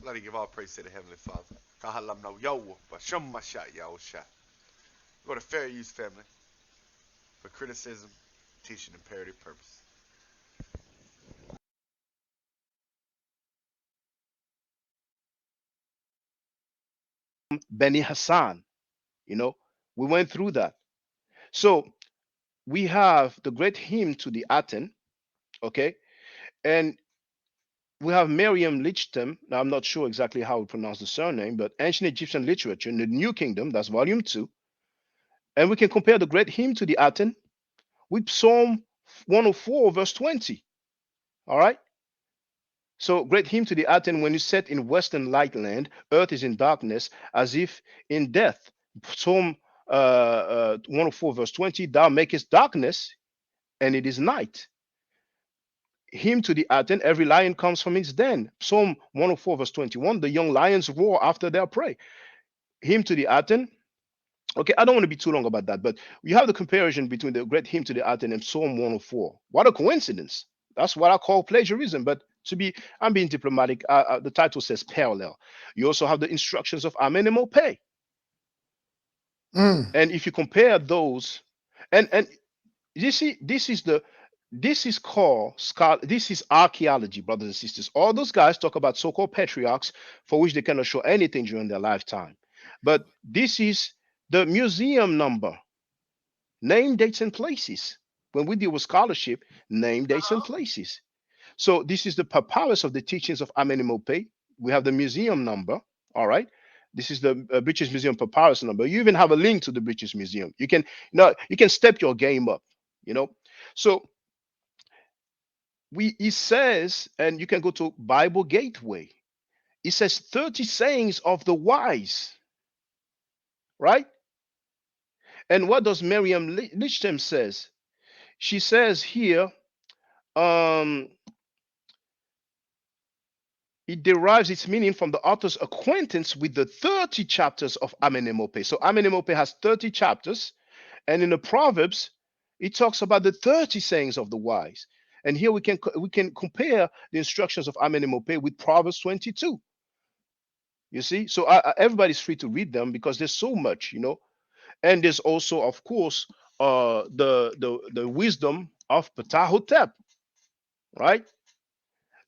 Let me give all praise to the Heavenly Father. Kahalam no yo, Bashum Masha Yahusha. Go to fair use family for criticism, teaching, and imperative purpose. Beni Hassan. You know, we went through that. So we have the great hymn to the Aten, okay, and we have Miriam Lichtem. Now I'm not sure exactly how to pronounce the surname, but Ancient Egyptian Literature in the New Kingdom. That's Volume 2, and we can compare the great hymn to the Aten with Psalm 104, verse 20. All right. So great hymn to the Aten, when you set in western light land, earth is in darkness, as if in death. Psalm 104, verse 20, thou makest darkness, and it is night. Hymn to the Aten, every lion comes from its den. Psalm 104, verse 21, the young lions roar after their prey. Hymn to the Aten. Okay, I don't want to be too long about that, but you have the comparison between the great hymn to the Aten and Psalm 104. What a coincidence. That's what I call plagiarism. But to be, I'm being diplomatic. The title says parallel. You also have the instructions of Amen and Mopay. Mm. And if you compare those, and you see, this is called this is archaeology, brothers and sisters. All those guys talk about so-called patriarchs for which they cannot show anything during their lifetime. But this is the museum number, name, dates, and places. When we deal with scholarship, name, dates, and places. So this is the papyrus of the teachings of Amenemope. We have the museum number. All right. This is the British Museum papyrus number. You even have a link to the British Museum. You can you can step your game up. You know. So we it says, and you can go to Bible Gateway. It says 30 sayings of the wise, right? And what does Miriam Lichtem says? She says here, um, it derives its meaning from the author's acquaintance with the 30 chapters of Amenemope. So Amenemope has 30 chapters, and in the Proverbs, it talks about the 30 sayings of the wise. And here we can compare the instructions of Amenemope with Proverbs 22. You see, so everybody's free to read them because there's so much, and there's also, of course, the wisdom of Ptahotep, right?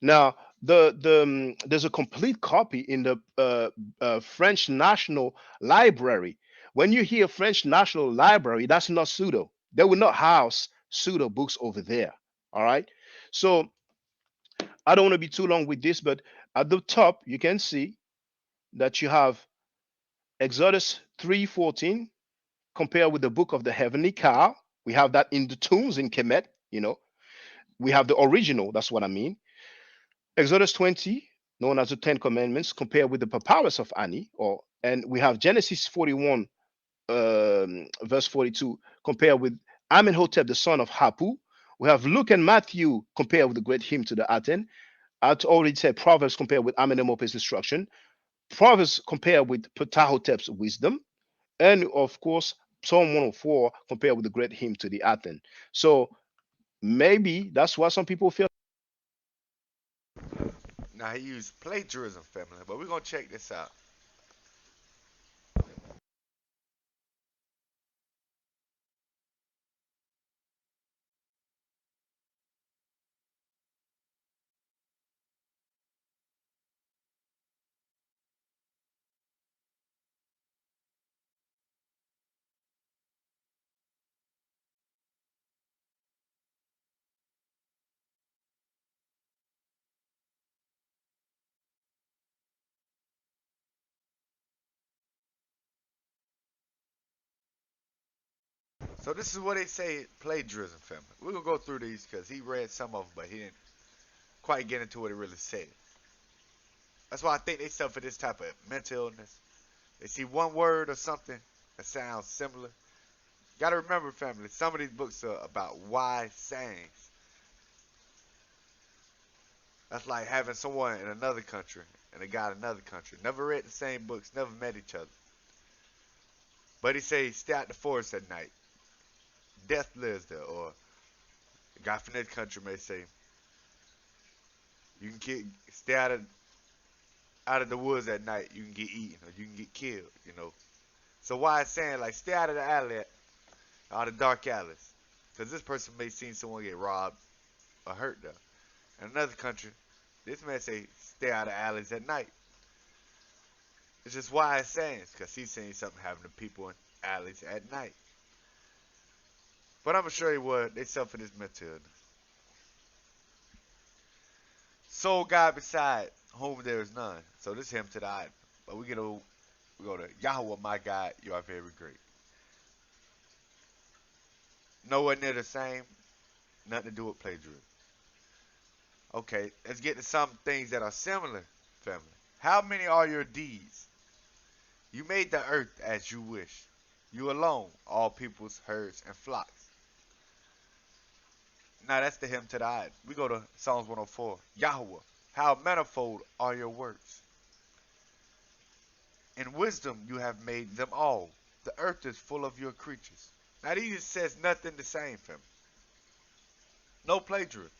Now, there's a complete copy in the French National Library. When you hear French National Library, that's not pseudo. They will not house pseudo books over there. All right. So I don't want to be too long with this, but at the top you can see that you have Exodus 3:14 compared with the book of the heavenly cow. We have that in the tombs in Kemet. We have the original. That's what I mean. Exodus 20, known as the Ten Commandments, compared with the papyrus of Ani, and we have Genesis 41, verse 42, compared with Amenhotep, the son of Hapu. We have Luke and Matthew compared with the great hymn to the Aten. I already said Proverbs compared with Amenhotep's instruction. Proverbs compared with Ptahotep's wisdom. And of course, Psalm 104 compared with the great hymn to the Aten. So maybe that's why some people feel. Now he used plagiarism family, but we're gonna check this out. So this is what they say plagiarism family. We're gonna go through these because he read some of them, but he didn't quite get into what it really said. That's why I think they suffer this type of mental illness. They see one word or something that sounds similar. Gotta remember, family, some of these books are about wise sayings. That's like having someone in another country and a guy in another country. Never read the same books, never met each other. But he say stay out the forest at night. Death lives there. Or a guy from this country may say you can stay out of the woods at night, you can get eaten or you can get killed, you know. So why it's saying like stay out of the alley, out of dark alleys, because this person may see someone get robbed or hurt though. In another country, this man say stay out of alleys at night. It's just wise sayings, because he's saying something happen to people in alleys at night. But I'm gonna show you what they suffer this mental illness. Soul God beside whom there is none. So this hymn to the eye. But we go to Yahweh my God, you are very great. Nowhere near the same, nothing to do with plagiarism. Okay, let's get to some things that are similar, family. How many are your deeds? You made the earth as you wish. You alone, all peoples, herds, and flocks. Now that's the hymn to the eye. We go to Psalms 104. Yahweh, how manifold are your works. In wisdom you have made them all. The earth is full of your creatures. Now these says nothing the same, family. No plagiarism.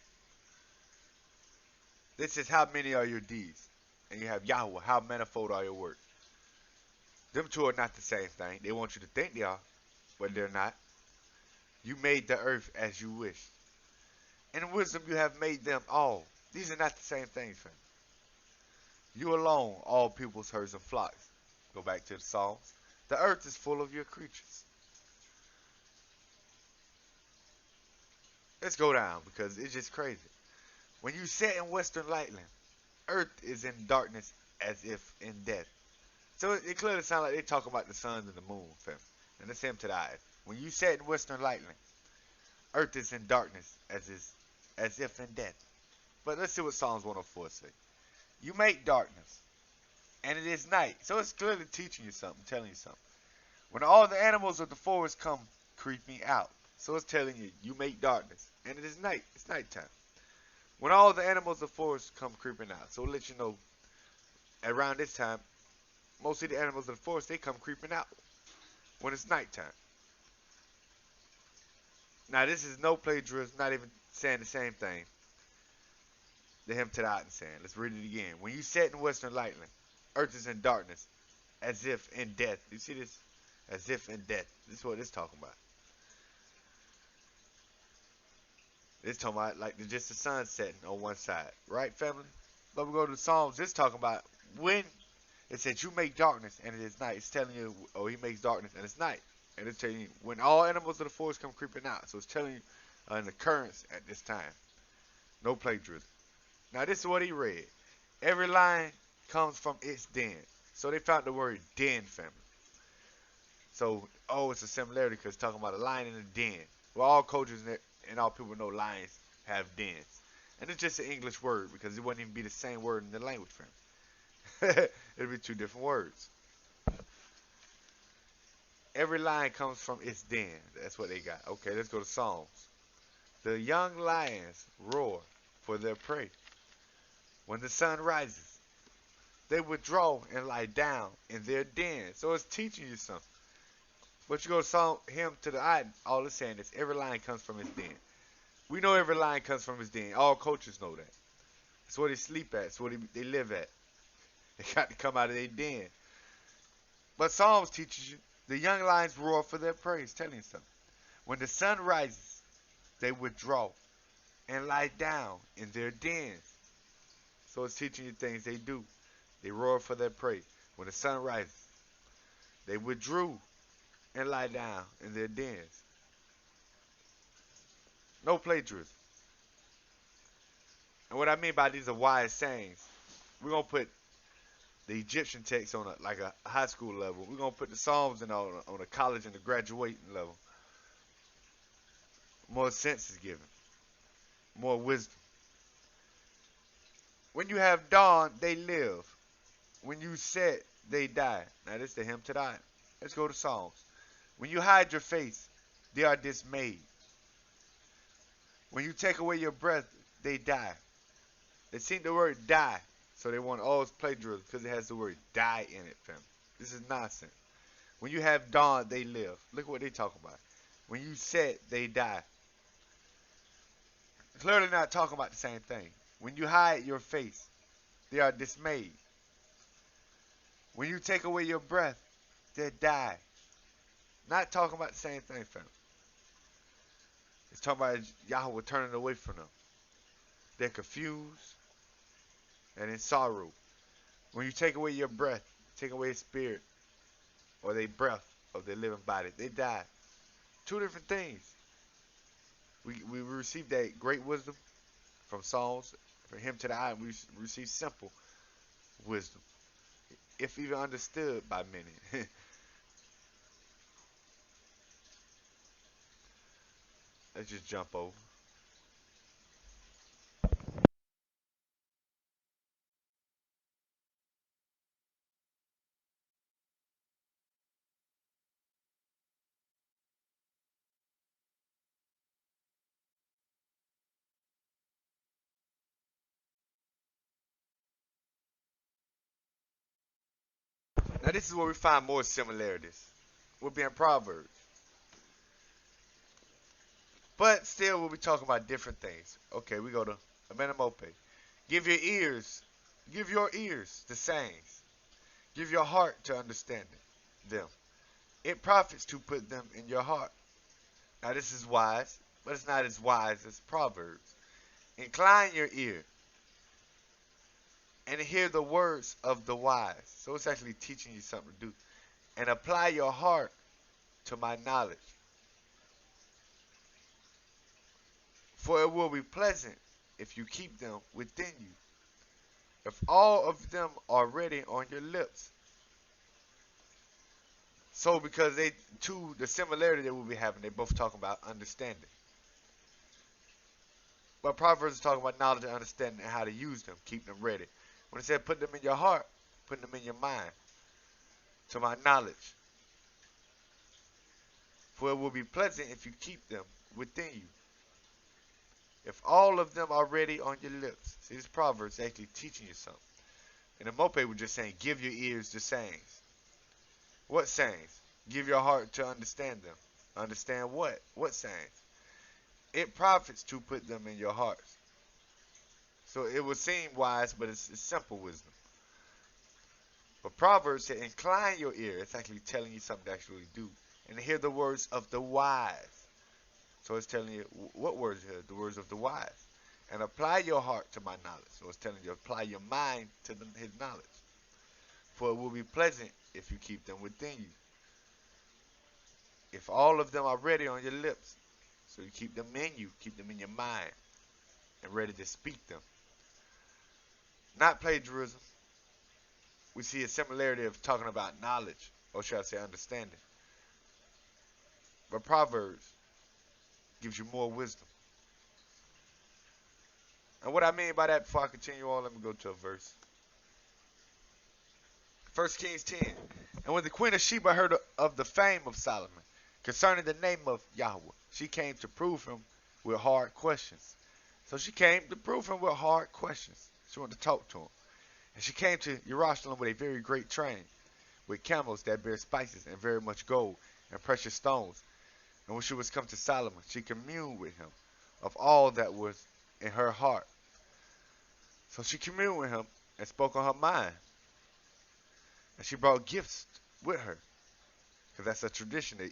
This is how many are your deeds. And you have Yahweh, how manifold are your works. Them two are not the same thing. They want you to think they are, but they're not. You made the earth as you wish. In wisdom you have made them all. These are not the same things, friend. You alone, all peoples, herds, and flocks. Go back to the Psalms. The earth is full of your creatures. Let's go down because it's just crazy. When you set in western lightning, earth is in darkness as if in death. So it clearly sounds like they talk about the sun and the moon, fam. And the same to the eye. When you set in western lightning, earth is in darkness as if in death. But let's see what Psalms 104 say. You make darkness, and it is night. So it's clearly teaching you something, telling you something. When all the animals of the forest come creeping out. So it's telling you, you make darkness, and it is night. It's nighttime. When all the animals of the forest come creeping out. So it'll let you know, around this time, most of the animals of the forest, they come creeping out when it's nighttime. Now this is no plagiarism, not even saying the same thing. The hymn to the Otten saying. Let's read it again. When you set in western lightning, earth is in darkness, as if in death. You see this? As if in death. This is what it's talking about. It's talking about like just the sun setting on one side. Right, family? But we go to the Psalms. It's talking about when it says you make darkness and it is night. It's telling you, oh, he makes darkness and it's night. And it's telling you when all animals of the forest come creeping out. So it's telling you an occurrence at this time. No plagiarism. Now this is what he read. Every line comes from its den. So they found the word den, family. So, oh, it's a similarity because it's talking about a lion in a den. Well, all cultures and all people know lions have dens. And it's just an English word because it wouldn't even be the same word in the language, family. It'd be two different words. Every lion comes from its den. That's what they got. Okay, let's go to Psalms. The young lions roar for their prey. When the sun rises, they withdraw and lie down in their den. So it's teaching you something. But you go to Psalm him to the eye, all it's saying is every lion comes from his den. We know every lion comes from his den. All cultures know that. It's where they sleep at. It's where they live at. They got to come out of their den. But Psalms teaches you the young lions roar for their prey. It's telling you something. When the sun rises, they withdraw and lie down in their dens. So it's teaching you things they do. They roar for their prey. When the sun rises, they withdrew and lie down in their dens. No plagiarism. And what I mean by these are wise sayings, we're going to put the Egyptian text on like a high school level. We're going to put the Psalms on a college and a graduating level. More sense is given. More wisdom. When you have dawn, they live. When you set, they die. Now this is the hymn to die. Let's go to Psalms. When you hide your face, they are dismayed. When you take away your breath, they die. They seen the word die, so they want all plagiarism because it has the word die in it, fam. This is nonsense. When you have dawn, they live. Look what they talking about. When you set, they die. Clearly not talking about the same thing. When you hide your face, they are dismayed. When you take away your breath, they die. Not talking about the same thing, fam. It's talking about Yahweh turning away from them. They're confused and in sorrow. When you take away your breath, take away his spirit or their breath of their living body, they die. Two different things. We receive that great wisdom from Psalms, from him to the eye, and we receive simple wisdom, if even understood by many. Let's just jump over. Now this is where we find more similarities. We'll be in Proverbs. But still we'll be talking about different things. Okay, we go to Amenemope. Give your ears, give your ears the sayings. Give your heart to understanding them. It profits to put them in your heart. Now this is wise, but it's not as wise as Proverbs. Incline your ear and hear the words of the wise. So it's actually teaching you something to do. And apply your heart to my knowledge. For it will be pleasant if you keep them within you. If all of them are ready on your lips. So because they two the similarity that we'll be having, they both talking about understanding. But Proverbs is talking about knowledge and understanding and how to use them, keep them ready. When it said put them in your heart, put them in your mind, to my knowledge. For it will be pleasant if you keep them within you. If all of them are ready on your lips. See, this Proverbs is actually teaching you something. And the Mope was just saying, give your ears to sayings. What sayings? Give your heart to understand them. Understand what? What sayings? It profits to put them in your hearts. So it would seem wise, but it's simple wisdom. But Proverbs said, incline your ear. It's actually telling you something to actually do. And hear the words of the wise. So it's telling you what words here? The words of the wise. And apply your heart to my knowledge. So it's telling you apply your mind to his knowledge. For it will be pleasant if you keep them within you. If all of them are ready on your lips. So you keep them in you. Keep them in your mind. And ready to speak them. Not plagiarism. We see a similarity of talking about knowledge. Or should I say understanding. But Proverbs gives you more wisdom. And what I mean by that, before I continue on, let me go to a verse. 1 Kings 10. And when the queen of Sheba heard of the fame of Solomon concerning the name of Yahweh, she came to prove him with hard questions. So she came to prove him with hard questions. She wanted to talk to him. And she came to Jerusalem with a very great train, with camels that bear spices and very much gold and precious stones. And when she was come to Solomon, she communed with him of all that was in her heart. So she communed with him and spoke on her mind. And she brought gifts with her, because that's a tradition that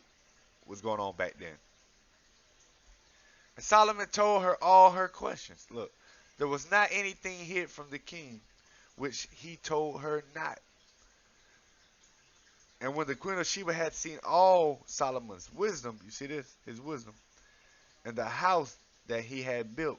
was going on back then. And Solomon told her all her questions. Look, there was not anything hid from the king which he told her not. And when the queen of Sheba had seen all Solomon's wisdom, you see this, his wisdom, and the house that he had built,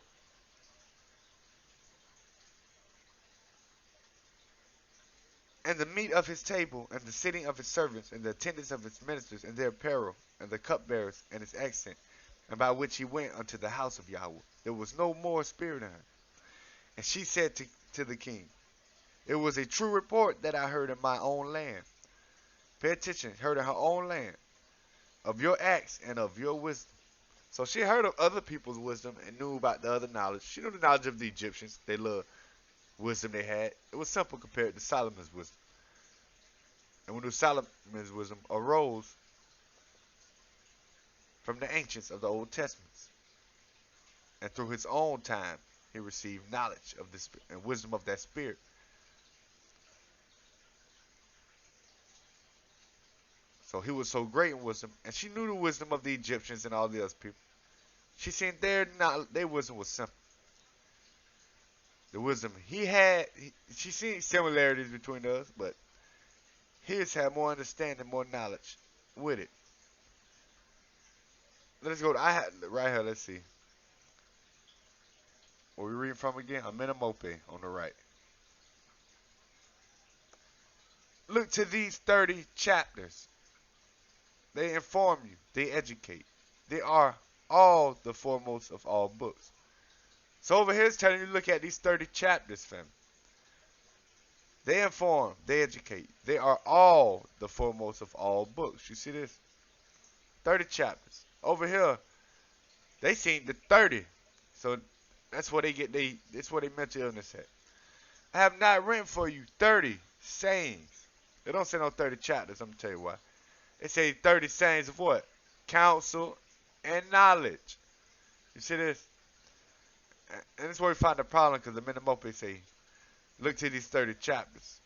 and the meat of his table, and the sitting of his servants, and the attendance of his ministers, and their apparel, and the cupbearers, and his accent, and by which he went unto the house of Yahweh, there was no more spirit in her. And she said to the king, it was a true report that I heard in my own land. Pay attention, heard in her own land, of your acts and of your wisdom. So she heard of other people's wisdom and knew about the other knowledge. She knew the knowledge of the Egyptians. They loved wisdom they had. It was simple compared to Solomon's wisdom. And we knew Solomon's wisdom arose from the ancients of the Old Testament. And through his own time, he received knowledge of this and wisdom of that spirit. So he was so great in wisdom, and she knew the wisdom of the Egyptians and all the other people. She seen their wisdom was simple. The wisdom he had, she seen similarities between us, but his had more understanding, more knowledge with it. Let's go. I had right here. Let's see. Where we reading from again? Amenemope on the right. Look to these 30 chapters. They inform you. They educate. They are all the foremost of all books. So over here it's telling you look at these 30 chapters, fam. They inform. They educate. They are all the foremost of all books. You see this? 30 chapters. Over here, they seen the 30. So that's where they get that's where they mental illness at. I have not written for you 30 sayings. They don't say no 30 chapters, I'm gonna tell you why. They say 30 sayings of what? Counsel and knowledge. You see this? And this is where we find the problem because the Menemope say, look to these 30 chapters.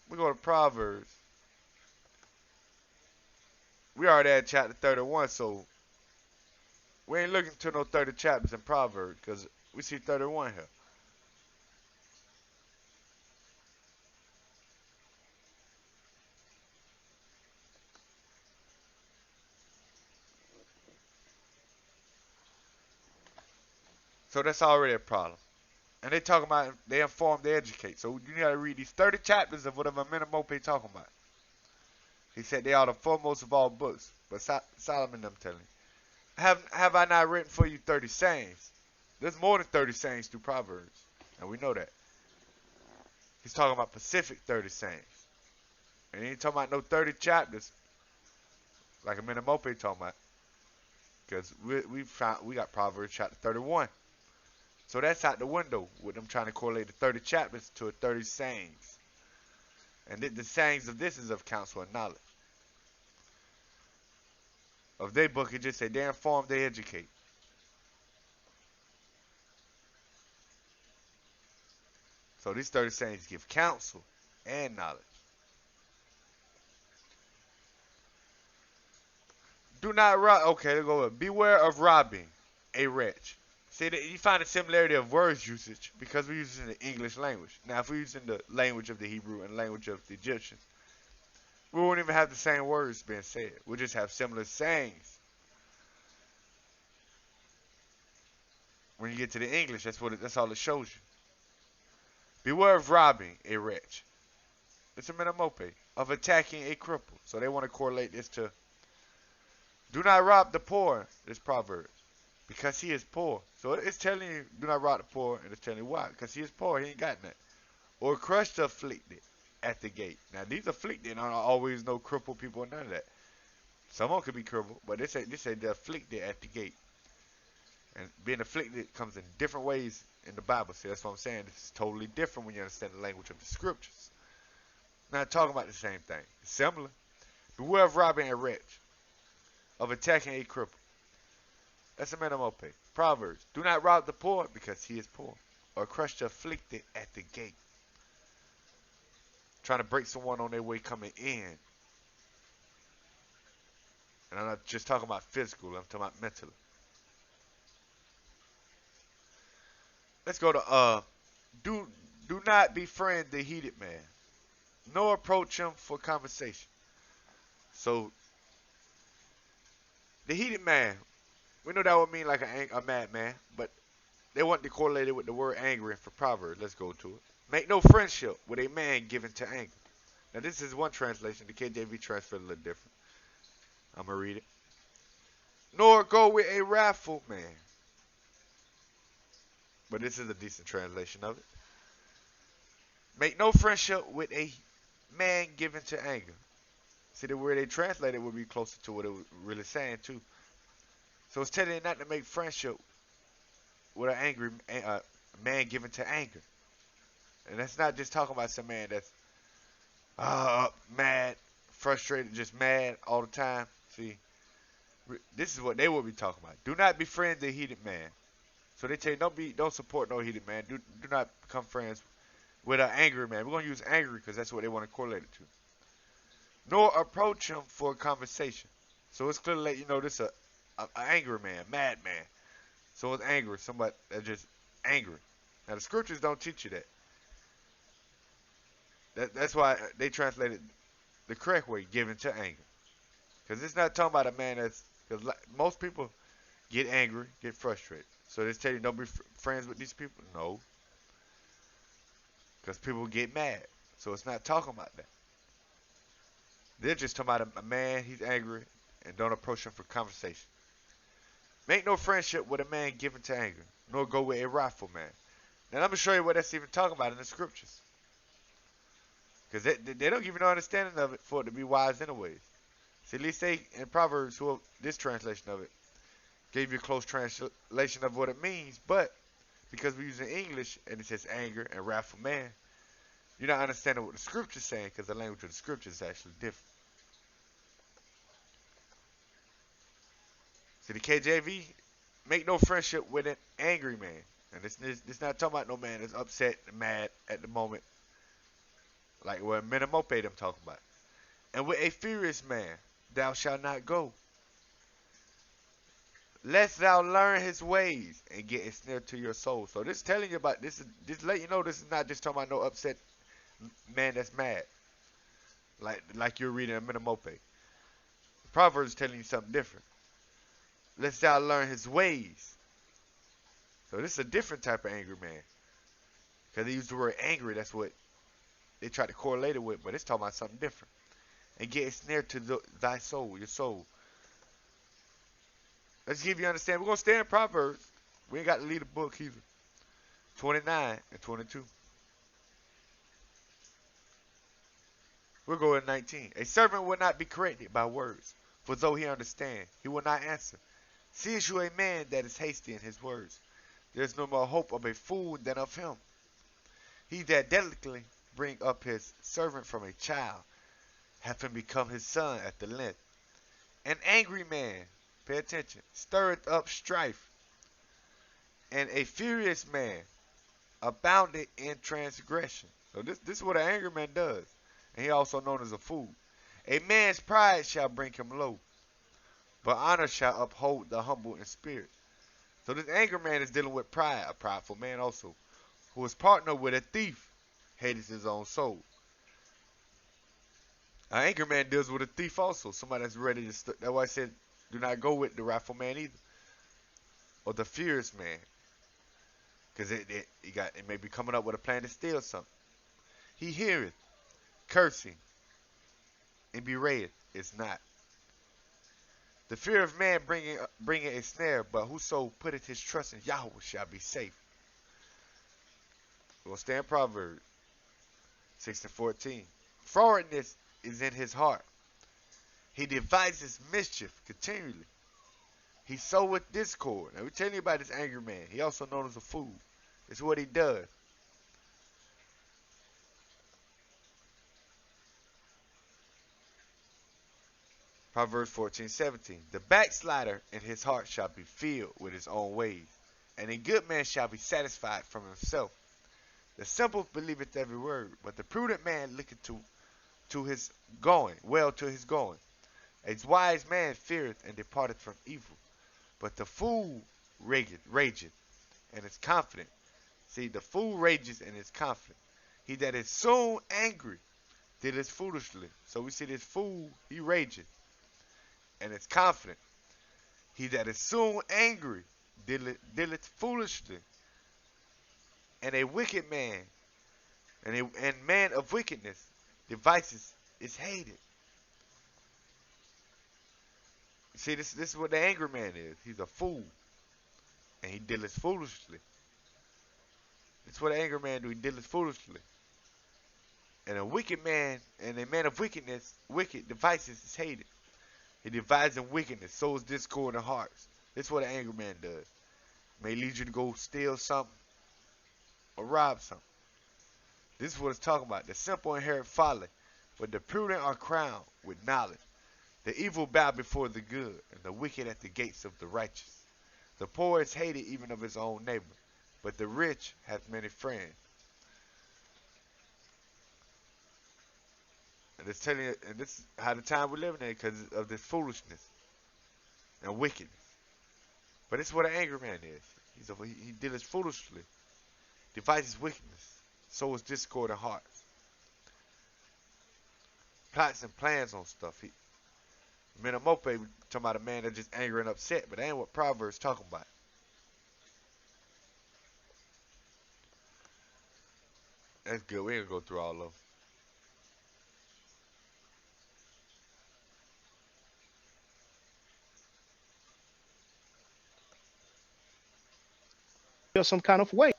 We go to Proverbs. We already at chapter 31, so we ain't looking to no 30 chapters in Proverbs because we see 31 here. So that's already a problem. And they talking about, they inform, they educate. So you gotta read these 30 chapters of whatever Menemope talking about. He said they are the foremost of all books. But Solomon them telling you. Have I not written for you 30 sayings? There's more than 30 sayings through Proverbs. And we know that. He's talking about Pacific 30 sayings. And he ain't talking about no 30 chapters like a Menemope talking about. Because we got Proverbs chapter 31. So that's out the window with them trying to correlate the 30 chapters to a 30 sayings. And the sayings of this is of counsel and knowledge. Of their book, it just say they inform, they educate. So these 30 sayings give counsel and knowledge. Do not rob. Okay, let's go. Beware of robbing a wretch. See, you find a similarity of words usage because we're using the English language. Now, if we're using the language of the Hebrew and language of the Egyptians, we won't even have the same words being said. We'll just have similar sayings. When you get to the English, that's all it shows you. Beware of robbing a wretch. It's a metamope of attacking a cripple. So they want to correlate this to do not rob the poor. This proverb because he is poor. So it's telling you do not rob the poor, and it's telling you why because he is poor. He ain't got nothing. Or crush the afflicted at the gate. Now these afflicted aren't always no crippled people. None of that. Someone could be crippled, but they say the afflicted at the gate. And being afflicted comes in different ways in the Bible. See, that's what I'm saying. It's totally different when you understand the language of the scriptures. Not talking about the same thing. It's similar. Beware of robbing a wretch, of attacking a cripple. That's a metamope. Proverbs. Do not rob the poor because he is poor. Or crush the afflicted at the gate. Trying to break someone on their way coming in. And I'm not just talking about physical. I'm talking about mentally. Let's go to do do not befriend the heated man, nor approach him for conversation. So the heated man, we know that would mean like a madman, but they want to correlate it with the word angry for Proverbs. Let's go to it. Make no friendship with a man given to anger. Now this is one translation. The KJV transferred a little different. I'm gonna read it. Nor go with a wrathful man. But this is a decent translation of it. Make no friendship with a man given to anger. See, the word they translated would be closer to what it was really saying too. So it's telling you not to make friendship with an angry man given to anger. And that's not just talking about some man that's mad, frustrated, just mad all the time. See, this is what they will be talking about. Do not befriend the heated man. So they tell you don't support no heated man. Do not become friends with an angry man. We're gonna use angry because that's what they want to correlate it to. nor approach him for a conversation. So it's clearly let you know this a angry man, mad man. So it's angry, somebody that's just angry. Now the scriptures don't teach you that. That's why they translated the correct way, given to anger. Because it's not talking about a man that's, because most people get angry, get frustrated. So they tell you don't be friends with these people? No, because people get mad. So it's not talking about that. They're just talking about a man, he's angry, and don't approach him for conversation. Make no friendship with a man given to anger, nor go with a wrathful man. Now I'm going to show you what that's even talking about in the scriptures. Because they don't give you no understanding of it for it to be wise anyways. See, at least they, in Proverbs, this translation of it, gave you a close translation of what it means, but because we're using English and it says anger and wrathful man, you're not understanding what the scripture's saying because the language of the scripture is actually different. See, the KJV, make no friendship with an angry man. And this not talking about no man that's upset and mad at the moment, like what Menamope them talking about. And with a furious man, thou shalt not go, lest thou learn his ways and get a snare to your soul. So this is telling you about this let you know this is not just talking about no upset man that's mad. Like you're reading a Menamope. Proverbs is telling you something different. Lest thou learn his ways. So this is a different type of angry man. Because they use the word angry, that's what they try to correlate it with, but it's talking about something different. And get a snare to thy soul, your soul. Let's give you understand. We're going to stay in Proverbs. We ain't got to lead the book either. 29 and 22. We'll go in 19. A servant will not be corrected by words, for though he understand, he will not answer. Seest you a man that is hasty in his words? There is no more hope of a fool than of him. He that delicately bring up his servant from a child, hath him become his son at the length. An angry man, pay attention, stirreth up strife, and a furious man abounded in transgression. So this is what an angry man does. And he also known as a fool. A man's pride shall bring him low, but honor shall uphold the humble in spirit. So this angry man is dealing with pride, a prideful man also, who is partnered with a thief, hates his own soul. An angry man deals with a thief also, somebody that's ready to. That's why I said, do not go with the wrathful man either, or the furious man, because it may be coming up with a plan to steal something. He heareth, cursing, and bewrayeth is not. The fear of man bringing a snare, but whoso putteth his trust in Yahweh shall be safe. We'll stay in Proverbs 6 and 14. Forwardness is in his heart. He devises mischief continually. He soweth discord. Now we're telling you about this angry man. He also known as a fool. It's what he does. Proverbs 14:17. The backslider in his heart shall be filled with his own ways, and a good man shall be satisfied from himself. The simple believeth every word, but the prudent man looketh to his going, well to his going. A wise man feareth and departeth from evil, but the fool rageth and is confident. See, the fool rages and is confident. He that is soon angry dealeth foolishly. So we see this fool, he rageth and is confident. He that is soon angry dealeth foolishly. And a wicked man, and man of wickedness, devices is hated. See, this is what the angry man is. He's a fool, and he dealeth foolishly. That's what an angry man do. He dealeth foolishly. And a wicked man, and a man of wickedness, wicked devices is hated. He devises wickedness, sows discord in hearts. This is what an angry man does. May lead you to go steal something or rob something. This is what it's talking about. The simple inherit folly, but the prudent are crowned with knowledge. The evil bow before the good, and the wicked at the gates of the righteous. The poor is hated even of his own neighbor, but the rich hath many friends. And it's telling you, and this is how the time we're living in because of this foolishness and wickedness. But this is what an angry man is. He deals foolishly, devises wickedness, sows discord in hearts, plots and plans on stuff. Menamope talking about a man that's just angry and upset, but that ain't what Proverbs talking about. That's good. We ain't gonna go through all of them. Feel some kind of way.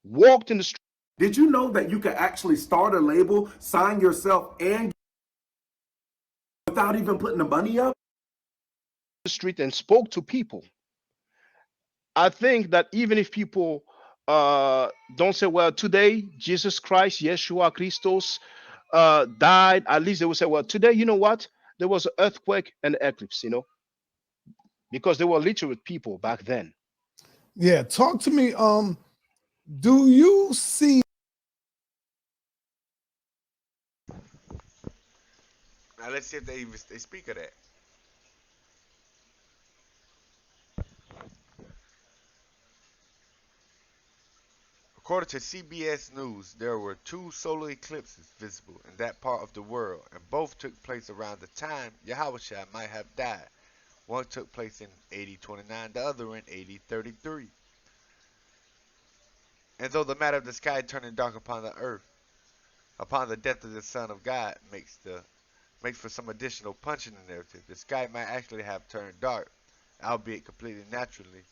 Walked in the street. Did you know that you can actually start a label, sign yourself, and without even putting the money up? The street and spoke to people. I think that even if people don't say, well, today Jesus Christ, Yeshua Christos, died, at least they will say, well, today, you know what? There was an earthquake and an eclipse, because they were literate people back then. Yeah, talk to me. Do you see Now let's see if they speak of that. According to CBS News, there were two solar eclipses visible in that part of the world, and both took place around the time Yahushua might have died. One took place in AD 29, the other in AD 33. And though the matter of the sky turning dark upon the earth, upon the death of the Son of God, makes for some additional punch in the narrative, the sky might actually have turned dark, albeit completely naturally,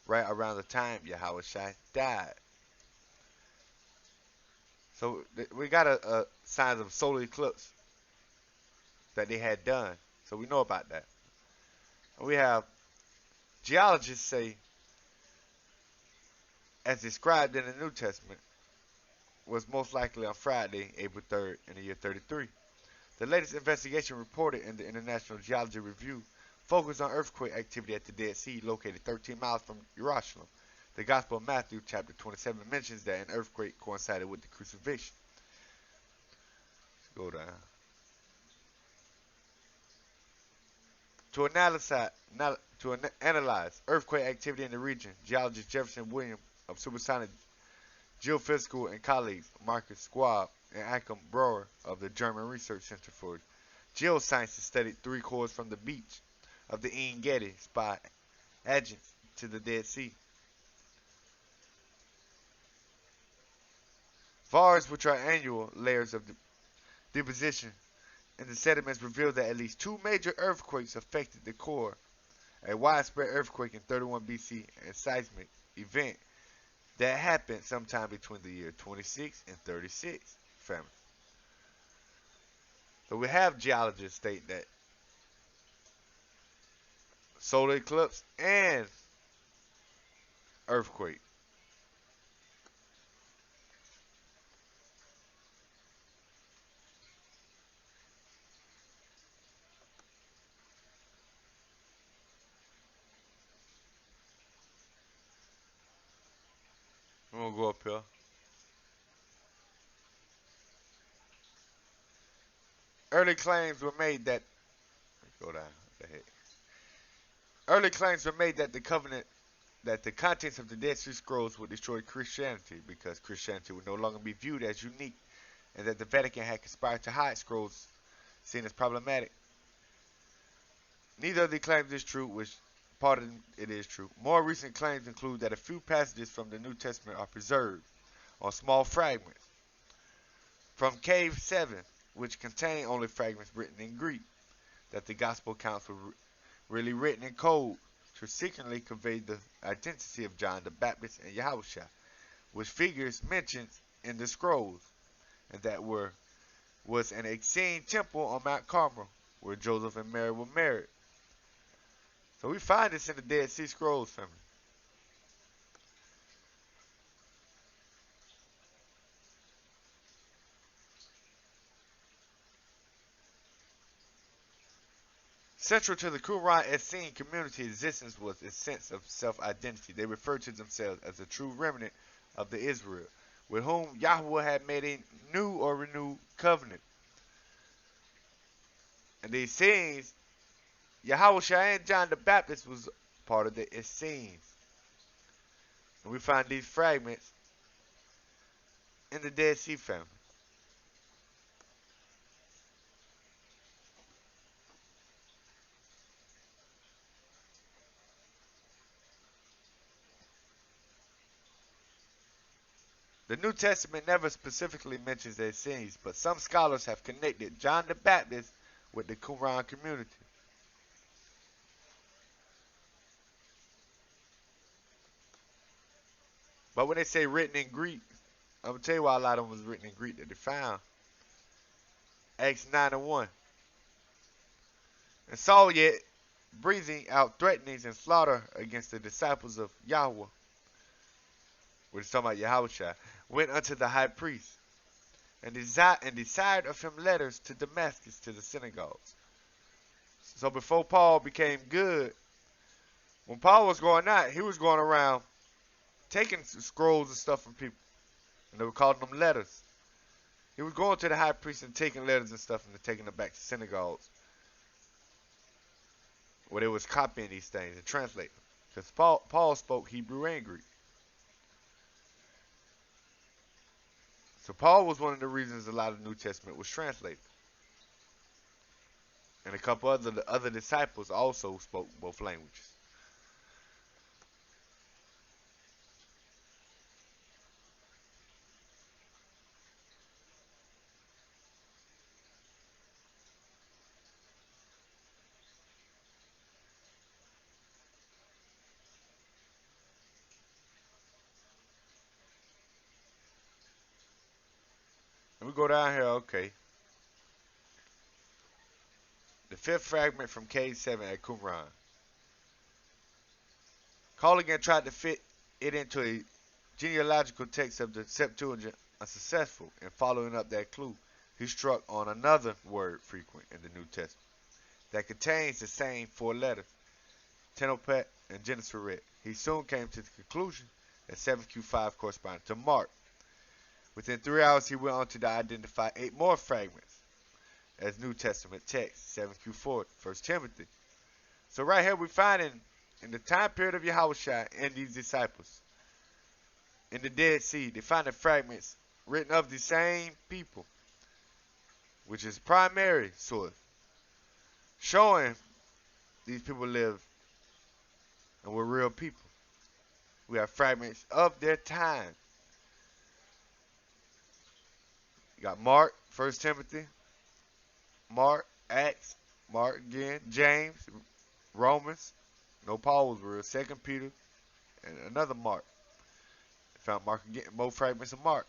right around the time Yahushua died. So we got a signs of solar eclipse that they had done. So we know about that. We have geologists say, as described in the New Testament, was most likely on Friday, April 3rd, in the year 33. The latest investigation reported in the International Geology Review focused on earthquake activity at the Dead Sea, located 13 miles from Jerusalem. The Gospel of Matthew, chapter 27, mentions that an earthquake coincided with the crucifixion. Let's go down. To analyze earthquake activity in the region, geologist Jefferson Williams of Supersonic Geophysical and colleagues Marcus Schwab and Achim Breuer of the German Research Center for Geosciences studied three cores from the beach of the En Gedi spot adjacent to the Dead Sea. VARs, which are annual layers of deposition in the sediments, revealed that at least two major earthquakes affected the core. A widespread earthquake in 31 BC and seismic event that happened sometime between the year 26 and 36 family. So we have geologists state that solar eclipse and earthquake. We're gonna go up here. Early claims were made that go down. What the heck? Early claims were made that the contents of the Dead Sea Scrolls would destroy Christianity because Christianity would no longer be viewed as unique, and that the Vatican had conspired to hide scrolls seen as problematic. Neither of the claims is true, which part of it is true. More recent claims include that a few passages from the New Testament are preserved on small fragments from Cave 7, which contain only fragments written in Greek, that the Gospel accounts were really written in code to secretly convey the identity of John the Baptist and Yahushua, which figures mentioned in the scrolls, and that was an Essene temple on Mount Carmel, where Joseph and Mary were married. So we find this in the Dead Sea Scrolls, family. Central to the Qumran Essene community existence was its sense of self-identity. They referred to themselves as a true remnant of the Israel, with whom Yahweh had made a new or renewed covenant. And the Essenes, Yahweh and John the Baptist was part of the Essenes. And we find these fragments in the Dead Sea family. The New Testament never specifically mentions the Essenes, but some scholars have connected John the Baptist with the Qumran community. But when they say written in Greek, I'm going to tell you why a lot of them was written in Greek that they found. Acts 9 and 1. And Saul yet breathing out threatenings and slaughter against the disciples of Yahweh, which is talking about Yahushua, went unto the high priest and desired of him letters to Damascus to the synagogues. So before Paul became good, when Paul was going out, he was going around taking scrolls and stuff from people, and they were calling them letters. He was going to the high priest and taking letters and stuff and taking them back to synagogues, where they was copying these things and translating them. Because Paul spoke Hebrew and Greek. So Paul was one of the reasons a lot of the New Testament was translated. And a couple other disciples also spoke both languages. And we go down here, okay. The fifth fragment from Cave 7 at Qumran. Colligan tried to fit it into a genealogical text of the Septuagint, unsuccessful. In following up that clue, he struck on another word frequent in the New Testament that contains the same four letters, Tenopet and Genneseret. He soon came to the conclusion that 7Q5 corresponded to Mark. Within 3 hours, he went on to identify 8 more fragments as New Testament text, 7Q4, 1 Timothy. So right here we find in the time period of Yahushua and these disciples, in the Dead Sea, they find the fragments written of the same people, which is primary source, showing these people live and were real people. We have fragments of their time. You got Mark, 1 Timothy, Mark, Acts, Mark again, James, Romans. No, Paul was real. 2 Peter, and another Mark. They found Mark again, more fragments of Mark.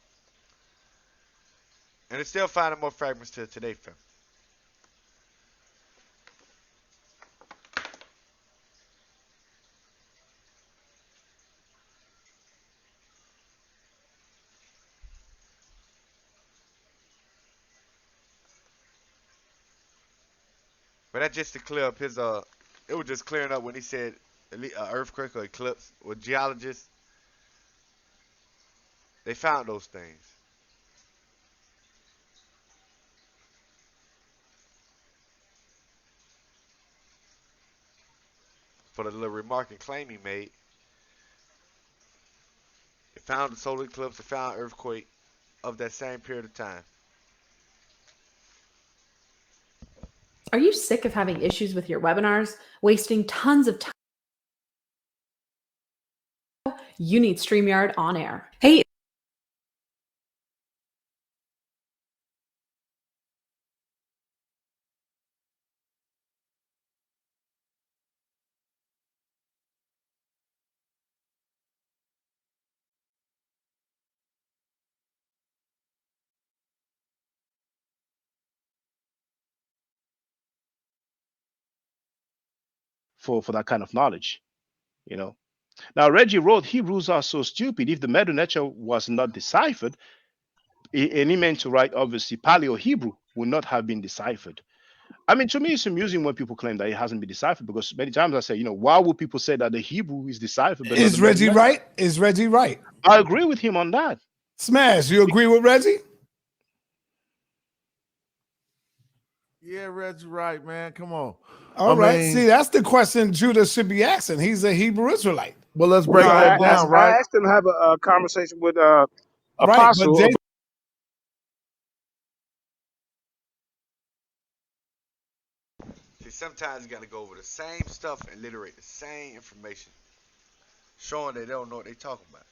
And they're still finding more fragments to today, fam. But that's just to clear up his it was just clearing up when he said earthquake or eclipse. With geologists, they found those things. For the little remark and claim he made, they found the solar eclipse, they found earthquake of that same period of time. Are you sick of having issues with your webinars, wasting tons of time? You need StreamYard on air. Hey, for that kind of knowledge, you know. Now, Reggie wrote, Hebrews are so stupid. If the Medu Neter was not deciphered, and he meant to write, obviously, Paleo Hebrew would not have been deciphered. I mean, to me, it's amusing when people claim that it hasn't been deciphered because many times I say, why would people say that the Hebrew is deciphered but not the Is Reggie Masoretic? right? Is Reggie right? I agree with him on that. Smash, you agree with Reggie? Yeah, Reg's right, man. Come on. All right. See, that's the question Judah should be asking. He's a Hebrew Israelite. Well, let's Well, break no, that down, I right? asked him to have a conversation with Right, but Apostle. Jay, See, sometimes you got to go over the same stuff and alliterate the same information, showing they don't know what they talking about.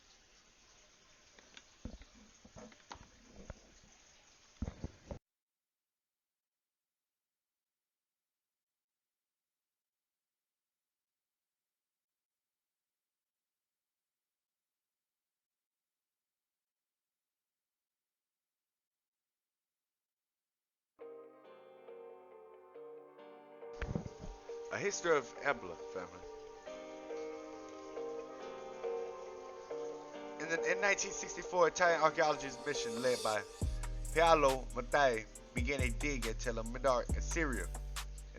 A history of Ebla family. In 1964, Italian archaeologist mission led by Paolo Mattei began a dig at Tel Medar in Syria.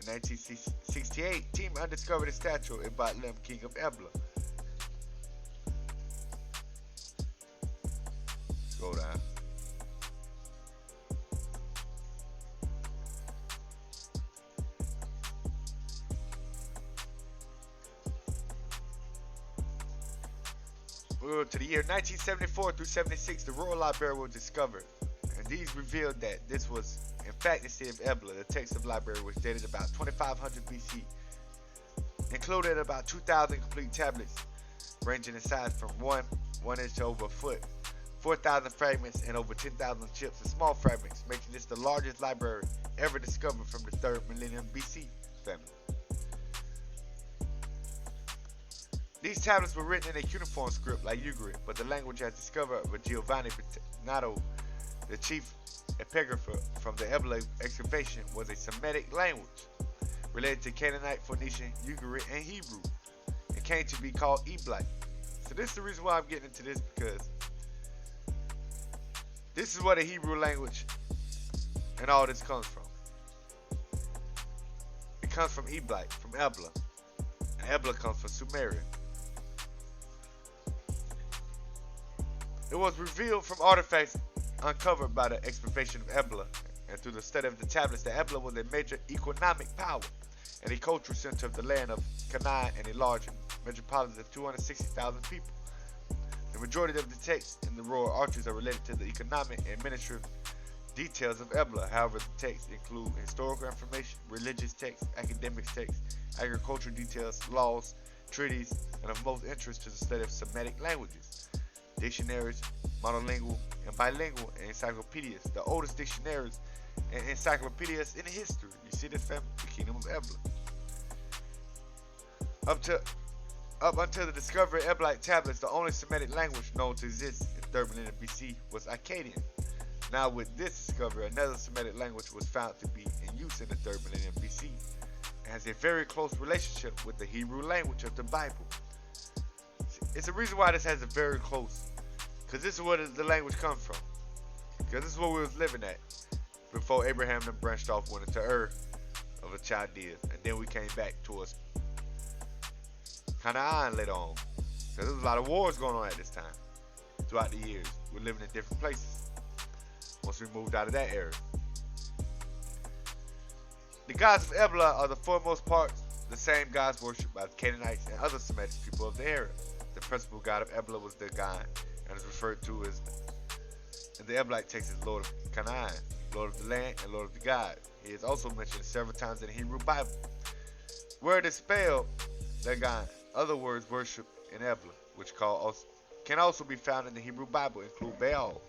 In 1968, team undiscovered a statue of Batlim, king of Ebla. Scroll down. We go to the year 1974 through 76, the Royal Library was discovered. And these revealed that this was, in fact, the city of Ebla. The text of the library was dated about 2500 BC, included about 2,000 complete tablets, ranging in size from 1 inch to over a foot, 4,000 fragments, and over 10,000 chips and small fragments, making this the largest library ever discovered from the 3rd millennium BC family. These tablets were written in a cuneiform script like Ugarit, but the language as discovered by Giovanni Nato, the chief epigrapher from the Ebla excavation, was a Semitic language related to Canaanite, Phoenician, Ugarit, and Hebrew. It came to be called Eblite. So this is the reason why I'm getting into this, because this is where the Hebrew language and all this comes from. It comes from Eblite, from Ebla. And Ebla comes from Sumerian. It was revealed from artifacts uncovered by the excavation of Ebla and through the study of the tablets that Ebla was a major economic power and a cultural center of the land of Canaan and a large metropolis of 260,000 people. The majority of the texts in the royal archives are related to the economic and administrative details of Ebla. However, the texts include historical information, religious texts, academic texts, agricultural details, laws, treaties, and of most interest to the study of Semitic languages, dictionaries, monolingual and bilingual, and encyclopedias, the oldest dictionaries and encyclopedias in history. You see this family, the kingdom of Ebla. Up until the discovery of Eblite tablets, the only Semitic language known to exist in 3rd millennium BC was Akkadian. Now with this discovery, another Semitic language was found to be in use in the 3rd millennium BC and has a very close relationship with the Hebrew language of the Bible. It's a reason why this has a very close, because this is where the language comes from. Because this is what we was living at before Abraham then branched off, went into Ur of the Chaldeans, and then we came back towards Canaan later on. Because there was a lot of wars going on at this time. Throughout the years, we're living in different places once we moved out of that area. The gods of Ebla are the foremost part the same gods worshipped by the Canaanites and other Semitic people of the area. The principal god of Ebla was Dagon, and is referred to as in the Eblite text as Lord of Canaan, Lord of the land, and Lord of the God. He is also mentioned several times in the Hebrew Bible. Where it is spelled Dagon, other words worshipped in Ebla, which can also be found in the Hebrew Bible, include Baal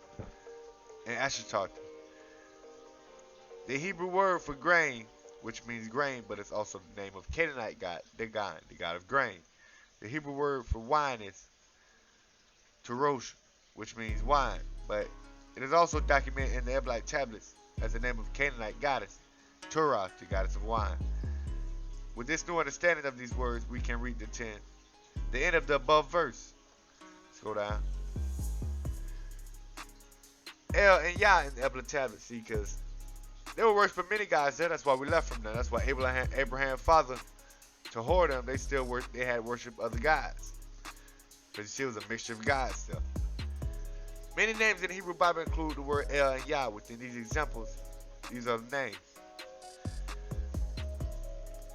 and Ashtaroth. The Hebrew word for grain, which means grain, but it's also the name of Canaanite god, Dagon, the god of grain. The Hebrew word for wine is Terosh, which means wine, but it is also documented in the Eblite tablets as the name of Canaanite goddess, Turah, the goddess of wine. With this new understanding of these words, we can read the end of the above verse. Let's go down. El and Yah in the Ebla tablets, see, because They were worshiping many gods there. That's why we left from there. That's why Abraham's father, to whore them, they had worship other gods. Because you see, it was a mixture of gods still. Many names in the Hebrew Bible include the word El and Yah. Within these examples, these are the names.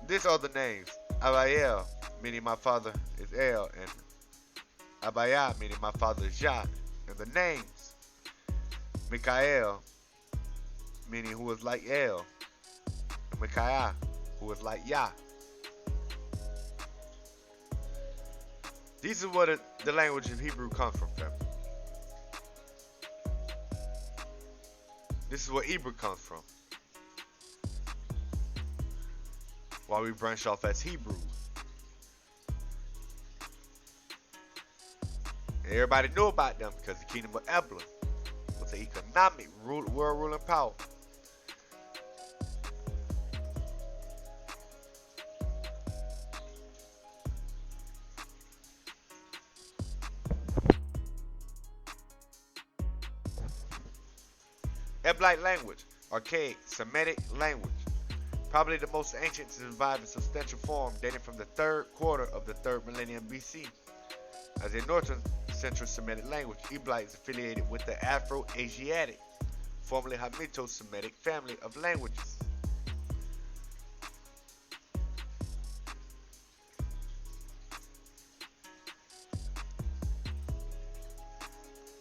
These are the names. Abayel, meaning my father is El, and Abaya, meaning my father is Yah. And the names, Mikael, meaning who is like El, and Micaiah, who is like Yah. These are what the language of Hebrew comes from, family. This is where Hebrew comes from. While we branch off as Hebrews. And everybody knew about them because the kingdom of Ebla was an economic world ruling power. Eblite language, archaic Semitic language, probably the most ancient to survive in substantial form, dating from the 3rd quarter of the 3rd millennium BC. As a northern central Semitic language, Eblite is affiliated with the Afro-Asiatic, formerly Hamito-Semitic family of languages.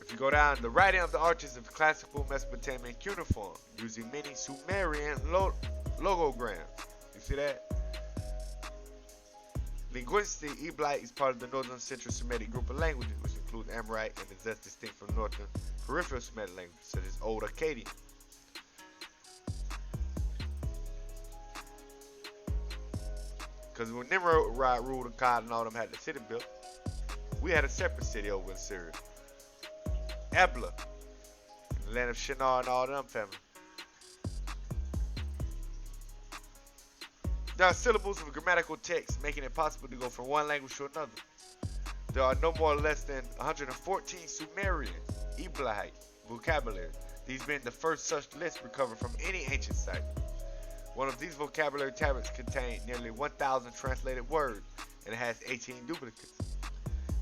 If you go down, the writing of the arches of classical Mesopotamian cuneiform, using many Sumerian logograms. You see that? Linguistically, Eblite is part of the Northern Central Semitic group of languages, which includes Amorite and is thus distinct from Northern Peripheral Semitic languages, such as Old Akkadian. Because when Nimrod ruled Akkad and all them had the city built, we had a separate city over in Syria. Ebla, the land of Shinar and all them family. There are syllables of grammatical text, making it possible to go from one language to another. There are no more or less than 114 Sumerian, Eblite vocabulary, these being the first such list recovered from any ancient site. One of these vocabulary tablets contained nearly 1,000 translated words, and it has 18 duplicates.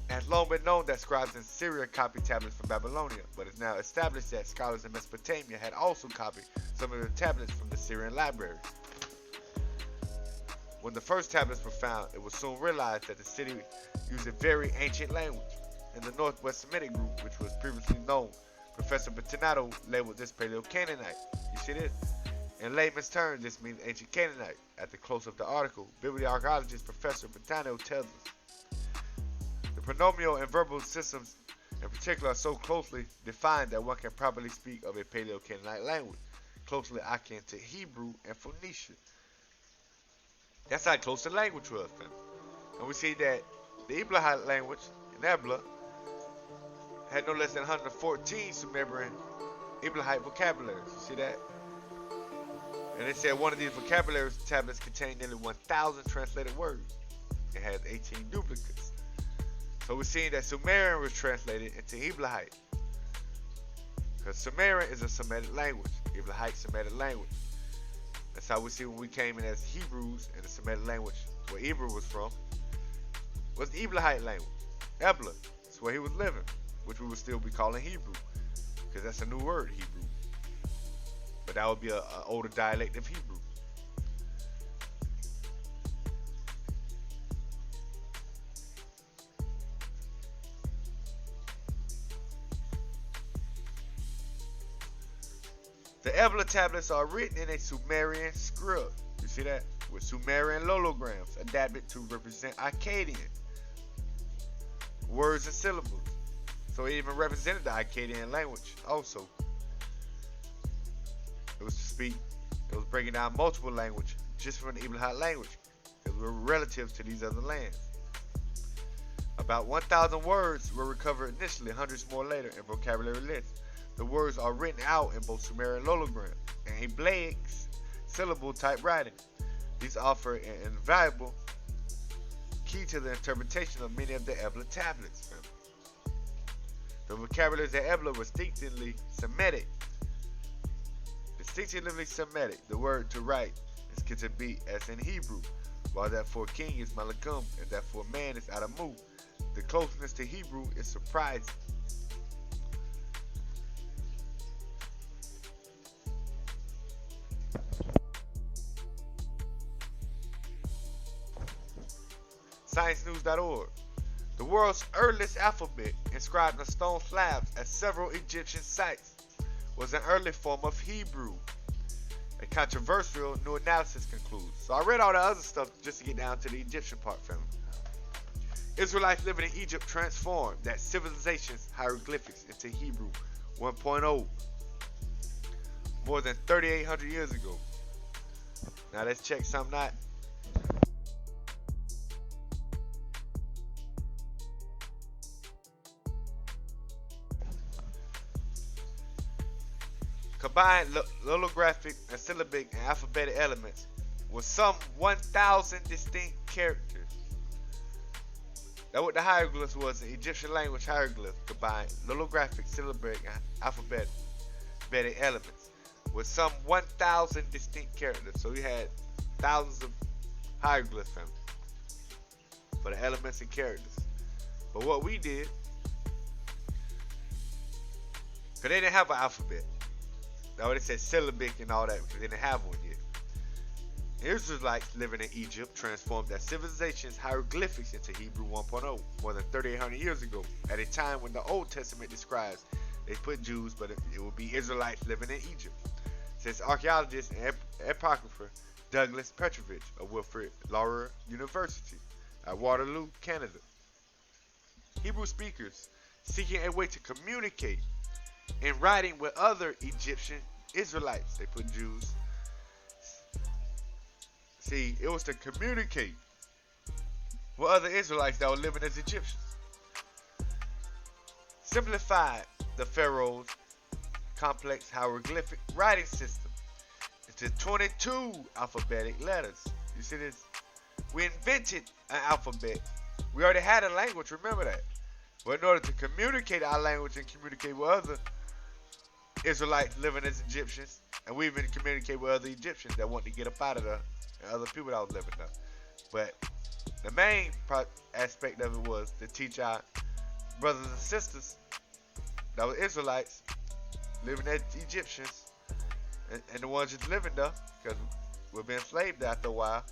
It has long been known that scribes in Syria copied tablets from Babylonia, but it's now established that scholars in Mesopotamia had also copied some of the tablets from the Syrian libraries. When the first tablets were found, it was soon realized that the city used a very ancient language. In the Northwest Semitic group, which was previously known, Professor Bertinato labeled this Paleo-Canaanite. You see this? In layman's terms, this means ancient Canaanite. At the close of the article, bibliarchaeologist Professor Bertinato tells us, the pronomial and verbal systems in particular are so closely defined that one can probably speak of a Paleo-Canaanite language, closely akin to Hebrew and Phoenician. That's how close the language was, man. And we see that the Eblahite language in Ebla had no less than 114 Sumerian Eblahite vocabularies. You see that? And it said one of these vocabulary tablets contained nearly 1,000 translated words. It has 18 duplicates. So we're seeing that Sumerian was translated into Eblahite. Because Sumerian is a Semitic language. Eblahite Semitic language. That's how we see when we came in as Hebrews, and the Semitic language where Hebrew was from was the Eblahite language. Ebla, that's where he was living, which we would still be calling Hebrew, because that's a new word, Hebrew. But that would be an older dialect of Hebrew. The Ebla tablets are written in a Sumerian script. You see that? With Sumerian logograms adapted to represent Akkadian words and syllables. So it even represented the Akkadian language also. It was breaking down multiple language just from the Eblahite language. It was relative to these other lands. About 1,000 words were recovered initially, hundreds more later in vocabulary lists. The words are written out in both Sumerian logograms and Eblaic syllable type writing. These offer an invaluable key to the interpretation of many of the Ebla tablets. The vocabularies of Ebla were distinctly Semitic. distinctively Semitic. The word to write is kitabit, as in Hebrew, while that for king is malakum, and that for man is adamu. The closeness to Hebrew is surprising. ScienceNews.org. The world's earliest alphabet, inscribed on stone slabs at several Egyptian sites, was an early form of Hebrew. A controversial new analysis concludes. So I read all the other stuff just to get down to the Egyptian part, family. Israelites living in Egypt transformed that civilization's hieroglyphics into Hebrew 1.0 more than 3,800 years ago. Now let's check something out. Combined logographic and syllabic and alphabetic elements with some 1,000 distinct characters. That's what the hieroglyphs was in Egyptian language. Hieroglyph combined logographic, syllabic, and alphabetic elements with some 1,000 distinct characters. So we had thousands of hieroglyphs for the elements and characters. But what we did, because they didn't have an alphabet. Now they said syllabic and all that because they didn't have one yet. Israelites living in Egypt transformed that civilization's hieroglyphics into Hebrew 1.0 more than 3,800 years ago, at a time when the Old Testament describes they put Jews, but it would be Israelites living in Egypt. Says archaeologist and apocrypher Douglas Petrovich of Wilfrid Laurier University at Waterloo, Canada. Hebrew speakers seeking a way to communicate in writing with other Egyptian Israelites. They put Jews. See, it was to communicate with other Israelites that were living as Egyptians. Simplified the Pharaoh's complex hieroglyphic writing system into 22 alphabetic letters. You see this? We invented an alphabet. We already had a language, remember that. But in order to communicate our language and communicate with other Israelites living as Egyptians, and we even communicate with other Egyptians that want to get up out of there, and other people that was living there. But the main aspect of it was to teach our brothers and sisters that were Israelites living as Egyptians, and the ones just living there, because we've been enslaved there after a while.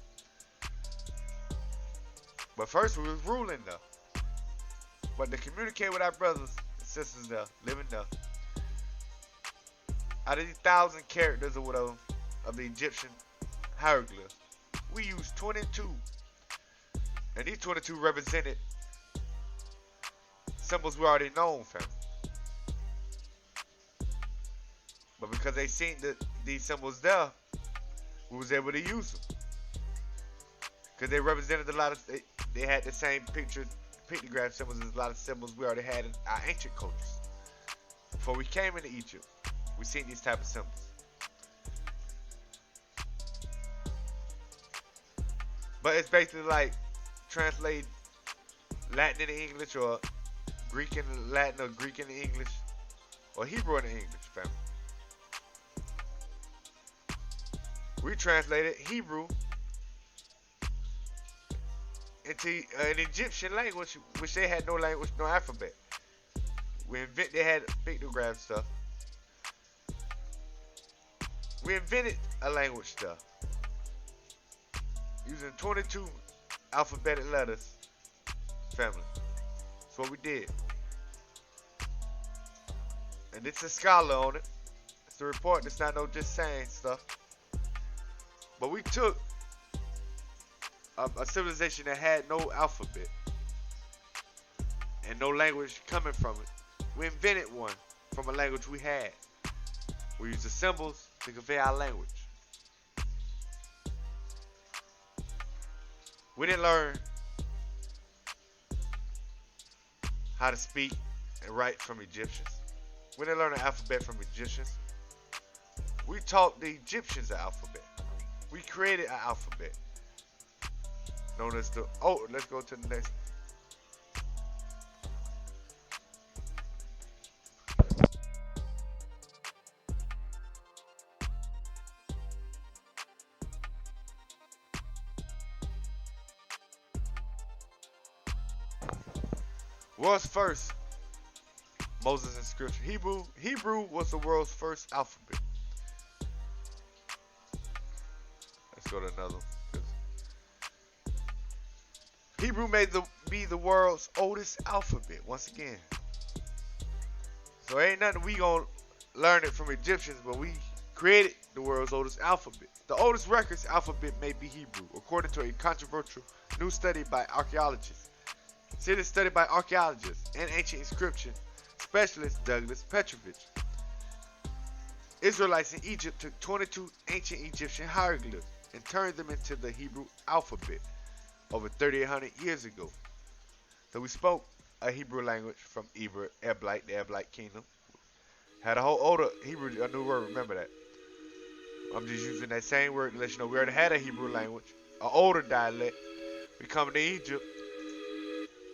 But first we was ruling there. But to communicate with our brothers and sisters there, living there, out of these 1,000 characters or whatever of the Egyptian hieroglyphs, we used 22. And these 22 represented symbols we already known, fam. But because they seen these symbols there, we was able to use them. Because they represented a lot of, they had the same pictograph symbols as a lot of symbols we already had in our ancient cultures. Before we came into Egypt, we seen these type of symbols. But it's basically like translate Latin into English, or Greek into Latin, or Greek into English, or Hebrew into English, family. We translated Hebrew into an Egyptian language, which they had no language, no alphabet. They had pictograph stuff. We invented a language stuff using 22 alphabetic letters, family. That's what we did. And it's a scholar on it. It's a report. It's not no just saying stuff. But we took a civilization that had no alphabet and no language coming from it. We invented one from a language we had. We used the symbols to convey our language. We didn't learn how to speak and write from Egyptians. We didn't learn the alphabet from Egyptians. We taught the Egyptians the alphabet. We created an alphabet known as the, let's go to the next. World's first Moses inscription. Hebrew was the world's first alphabet. Let's go to another one. Hebrew may be the world's oldest alphabet once again. So ain't nothing we gonna learn it from Egyptians, but we created the world's oldest alphabet. The oldest records alphabet may be Hebrew, according to a controversial new study by archaeologists. Considered study by archaeologists and ancient inscription specialist Douglas Petrovich. Israelites in Egypt took 22 ancient Egyptian hieroglyphs and turned them into the Hebrew alphabet over 3,800 years ago. So we spoke a Hebrew language from Eber, Eblite, the Eblite kingdom. Had a whole older Hebrew, a new word, remember that. I'm just using that same word to let you know we already had a Hebrew language, an older dialect. We come to Egypt,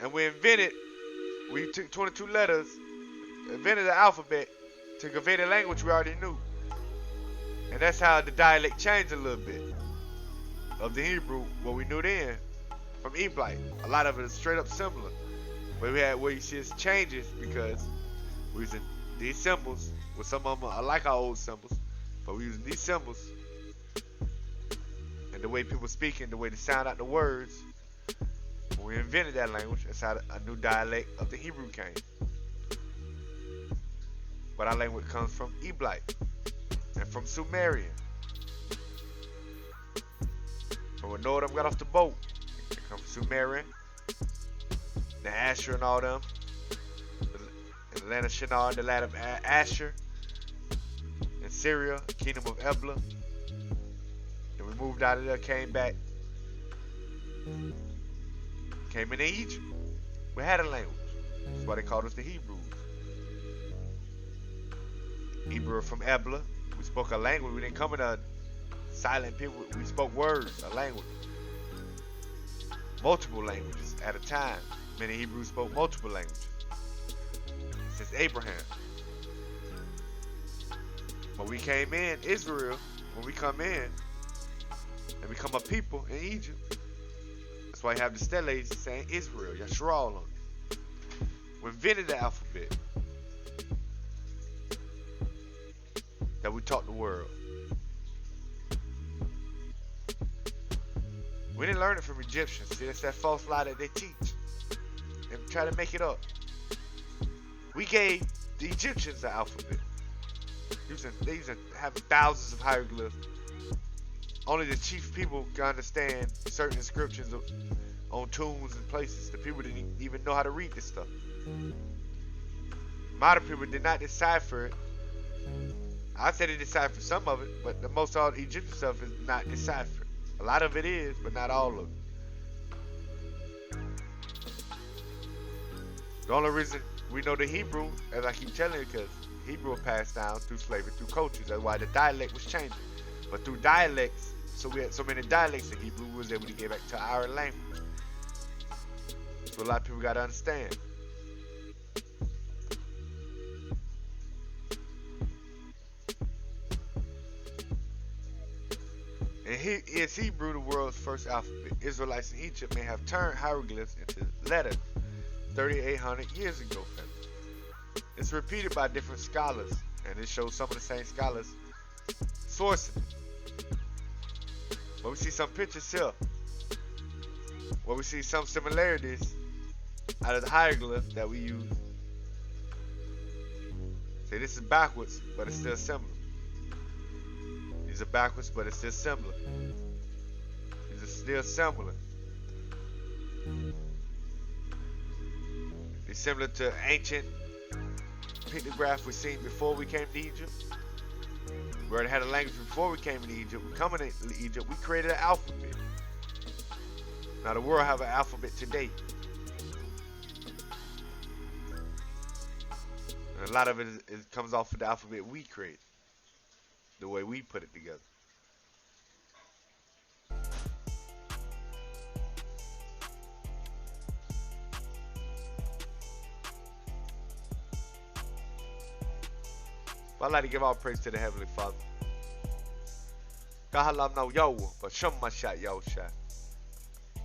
and we took 22 letters, invented the alphabet to convey the language we already knew. And that's how the dialect changed a little bit of the Hebrew, what we knew then, from Eblite. A lot of it is straight up similar. But we had where you see it's changes because we're using these symbols, with some of them are like our old symbols, but we're using these symbols and the way people speak and the way they sound out the words. When we invented that language, that's how a new dialect of the Hebrew came. But our language comes from Eblite and from Sumerian. From when Noah got off the boat, it comes from Sumerian, the Asher and all them, the land of Shinar, the land of Asher, in Syria, kingdom of Ebla. Then we moved out of there, came back, came into Egypt. We had a language. That's why they called us the Hebrews. Hebrew from Ebla. We spoke a language. We didn't come in a silent people. We spoke words, a language. Multiple languages at a time. Many Hebrews spoke multiple languages. Since Abraham. When we came in, Israel, when we come in and become a people in Egypt, that's why you have the steles saying Israel, Yashral on it. We invented the alphabet that we taught the world. We didn't learn it from Egyptians. See, that's that false lie that they teach and try to make it up. We gave the Egyptians the alphabet. They used to have thousands of hieroglyphs. Only the chief people can understand certain inscriptions on tombs and places. The people didn't even know how to read this stuff. Modern people did not decipher it. I said they deciphered some of it, but the most all the Egyptian stuff is not deciphered. A lot of it is, but not all of it. The only reason we know the Hebrew, as I keep telling you, because Hebrew was passed down through slavery, through cultures. That's why the dialect was changing. But through dialects, so we had so many dialects in Hebrew, we was able to get back to our language. So a lot of people got to understand. And is Hebrew the world's first alphabet? Israelites in Egypt may have turned hieroglyphs into letters 3,800 years ago. It's repeated by different scholars, and it shows some of the same scholars sourcing it. But we see some pictures here where we see some similarities out of the hieroglyph that we use. See, this is backwards, but it's still similar. These are backwards, but it's still similar. These are still similar. It's similar to ancient pictograph we seen before we came to Egypt. We already had a language before we came to Egypt. We coming to Egypt, we created an alphabet. Now the world have an alphabet today. And a lot of it comes off of the alphabet we created. The way we put it together. But I'd like to give all praise to the Heavenly Father. God halam no yo, but shum my shot yo shot.